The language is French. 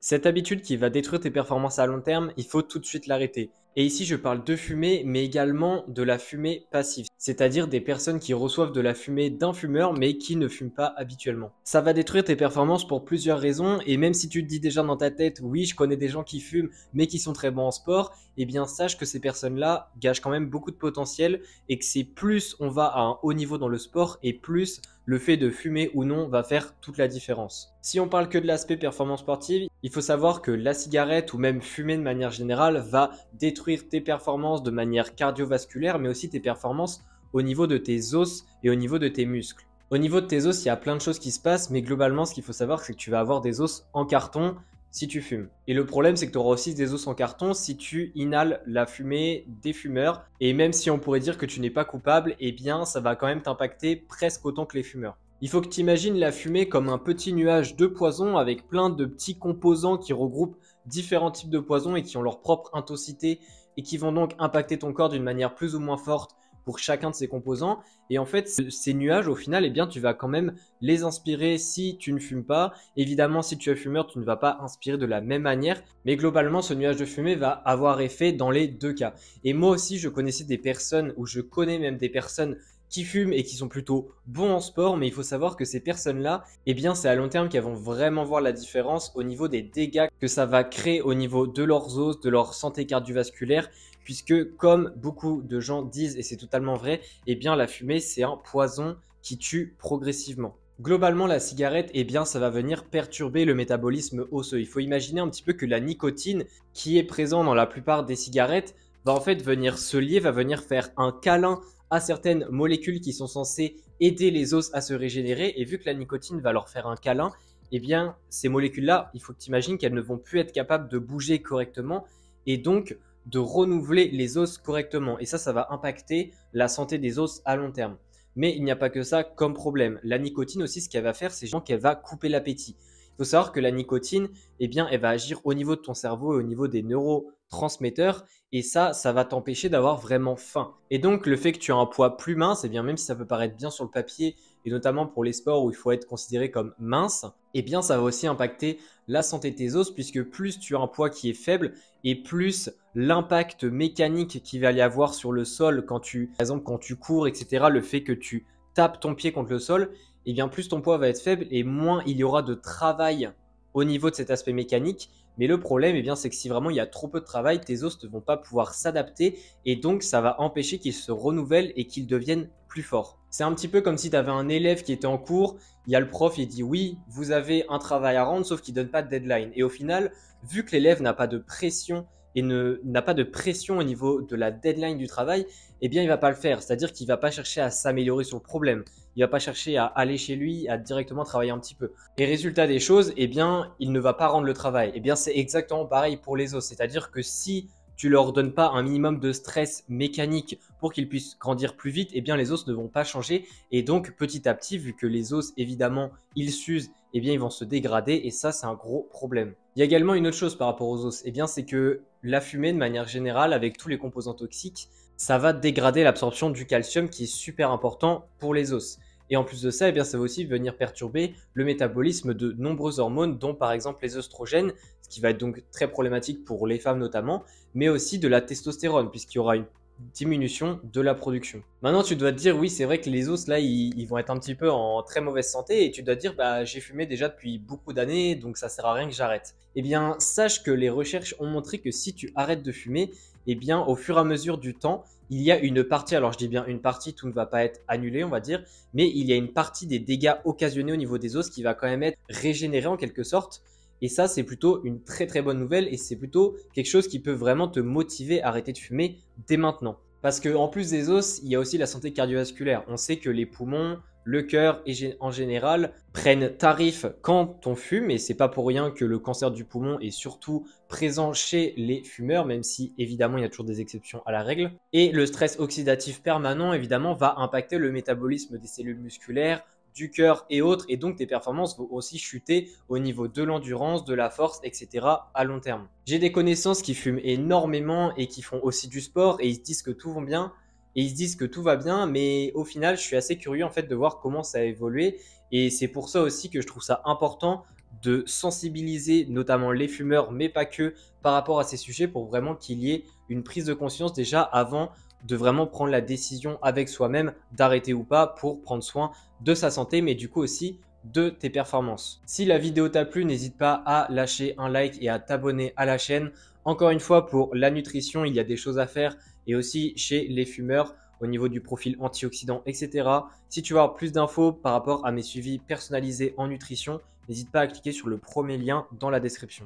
Cette habitude qui va détruire tes performances à long terme, il faut tout de suite l'arrêter. Et ici, je parle de fumée, mais également de la fumée passive, c'est-à-dire des personnes qui reçoivent de la fumée d'un fumeur, mais qui ne fument pas habituellement. Ça va détruire tes performances pour plusieurs raisons, et même si tu te dis déjà dans ta tête, oui, je connais des gens qui fument, mais qui sont très bons en sport, eh bien, sache que ces personnes-là gâchent quand même beaucoup de potentiel, et que c'est plus on va à un haut niveau dans le sport, et plus le fait de fumer ou non va faire toute la différence. Si on parle que de l'aspect performance sportive, il faut savoir que la cigarette ou même fumer de manière générale va détruire tes performances de manière cardiovasculaire, mais aussi tes performances au niveau de tes os et au niveau de tes muscles. Au niveau de tes os, il y a plein de choses qui se passent, mais globalement, ce qu'il faut savoir, c'est que tu vas avoir des os en carton si tu fumes. Et le problème, c'est que tu auras aussi des os en carton si tu inhales la fumée des fumeurs. Et même si on pourrait dire que tu n'es pas coupable, eh bien, ça va quand même t'impacter presque autant que les fumeurs. Il faut que tu imagines la fumée comme un petit nuage de poison avec plein de petits composants qui regroupent différents types de poisons et qui ont leur propre intensité et qui vont donc impacter ton corps d'une manière plus ou moins forte pour chacun de ces composants. Et en fait, ces nuages, au final, eh bien, tu vas quand même les inspirer si tu ne fumes pas. Évidemment, si tu es fumeur, tu ne vas pas inspirer de la même manière. Mais globalement, ce nuage de fumée va avoir effet dans les deux cas. Et moi aussi, je connaissais des personnes, ou je connais même des personnes qui fument et qui sont plutôt bons en sport, mais il faut savoir que ces personnes-là, eh bien, c'est à long terme qu'elles vont vraiment voir la différence au niveau des dégâts que ça va créer au niveau de leurs os, de leur santé cardiovasculaire, puisque comme beaucoup de gens disent, et c'est totalement vrai, eh bien, la fumée, c'est un poison qui tue progressivement. Globalement, la cigarette, eh bien, ça va venir perturber le métabolisme osseux. Il faut imaginer un petit peu que la nicotine, qui est présente dans la plupart des cigarettes, va en fait venir se lier, va venir faire un câlin à certaines molécules qui sont censées aider les os à se régénérer. Et vu que la nicotine va leur faire un câlin, eh bien, ces molécules-là, il faut que tu imagines qu'elles ne vont plus être capables de bouger correctement et donc de renouveler les os correctement. Et ça va impacter la santé des os à long terme. Mais il n'y a pas que ça comme problème. La nicotine aussi, ce qu'elle va faire, c'est qu'elle va couper l'appétit. Il faut savoir que la nicotine, eh bien, elle va agir au niveau de ton cerveau et au niveau des neurotransmetteurs. Et ça va t'empêcher d'avoir vraiment faim. Et donc, le fait que tu as un poids plus mince, eh bien, même si ça peut paraître bien sur le papier, et notamment pour les sports où il faut être considéré comme mince, eh bien, ça va aussi impacter la santé de tes os, puisque plus tu as un poids qui est faible, et plus l'impact mécanique qu'il va y avoir sur le sol par exemple, quand tu cours, etc., le fait que tu tapes ton pied contre le sol, et bien plus ton poids va être faible et moins il y aura de travail au niveau de cet aspect mécanique. Mais le problème, eh bien, c'est que si vraiment il y a trop peu de travail, tes os ne vont pas pouvoir s'adapter et donc ça va empêcher qu'ils se renouvellent et qu'ils deviennent plus forts. C'est un petit peu comme si tu avais un élève qui était en cours, il y a le prof, il dit oui, vous avez un travail à rendre, sauf qu'il ne donne pas de deadline. Et au final, vu que l'élève n'a pas de pression et n'a pas de pression au niveau de la deadline du travail, eh bien, il ne va pas le faire. C'est-à-dire qu'il ne va pas chercher à s'améliorer sur le problème. Il ne va pas chercher à aller chez lui, à directement travailler un petit peu. Et résultat des choses, eh bien, il ne va pas rendre le travail. Eh bien, c'est exactement pareil pour les os. C'est-à-dire que si tu leur donnes pas un minimum de stress mécanique pour qu'ils puissent grandir plus vite, eh bien, les os ne vont pas changer. Et donc, petit à petit, vu que les os, évidemment, ils s'usent, eh bien, ils vont se dégrader. Et ça, c'est un gros problème. Il y a également une autre chose par rapport aux os. Eh bien, c'est que la fumée, de manière générale, avec tous les composants toxiques, ça va dégrader l'absorption du calcium qui est super important pour les os. Et en plus de ça, eh bien, ça va aussi venir perturber le métabolisme de nombreuses hormones, dont par exemple les œstrogènes, ce qui va être donc très problématique pour les femmes notamment, mais aussi de la testostérone, puisqu'il y aura une diminution de la production. Maintenant, tu dois te dire, oui, c'est vrai que les os, là, ils vont être un petit peu en très mauvaise santé, et tu dois te dire, bah, j'ai fumé déjà depuis beaucoup d'années, donc ça sert à rien que j'arrête. Eh bien, sache que les recherches ont montré que si tu arrêtes de fumer, eh bien, au fur et à mesure du temps, il y a une partie, alors je dis bien une partie, tout ne va pas être annulé, on va dire, mais il y a une partie des dégâts occasionnés au niveau des os qui va quand même être régénérée en quelque sorte. Et ça, c'est plutôt une très très bonne nouvelle et c'est plutôt quelque chose qui peut vraiment te motiver à arrêter de fumer dès maintenant. Parce qu'en plus des os, il y a aussi la santé cardiovasculaire. On sait que les poumons, le cœur en général prennent tarif quand on fume et c'est pas pour rien que le cancer du poumon est surtout présent chez les fumeurs, même si évidemment il y a toujours des exceptions à la règle. Et le stress oxydatif permanent évidemment va impacter le métabolisme des cellules musculaires, du cœur et autres, et donc tes performances vont aussi chuter au niveau de l'endurance, de la force, etc. à long terme. J'ai des connaissances qui fument énormément et qui font aussi du sport et ils se disent que tout va bien et ils se disent que tout va bien, mais au final, je suis assez curieux en fait de voir comment ça a évolué et c'est pour ça aussi que je trouve ça important de sensibiliser notamment les fumeurs, mais pas que, par rapport à ces sujets pour vraiment qu'il y ait une prise de conscience déjà avant de vraiment prendre la décision avec soi-même d'arrêter ou pas pour prendre soin de sa santé, mais du coup aussi de tes performances. Si la vidéo t'a plu, n'hésite pas à lâcher un like et à t'abonner à la chaîne. Encore une fois, pour la nutrition, il y a des choses à faire et aussi chez les fumeurs au niveau du profil antioxydant, etc. Si tu veux avoir plus d'infos par rapport à mes suivis personnalisés en nutrition, n'hésite pas à cliquer sur le premier lien dans la description.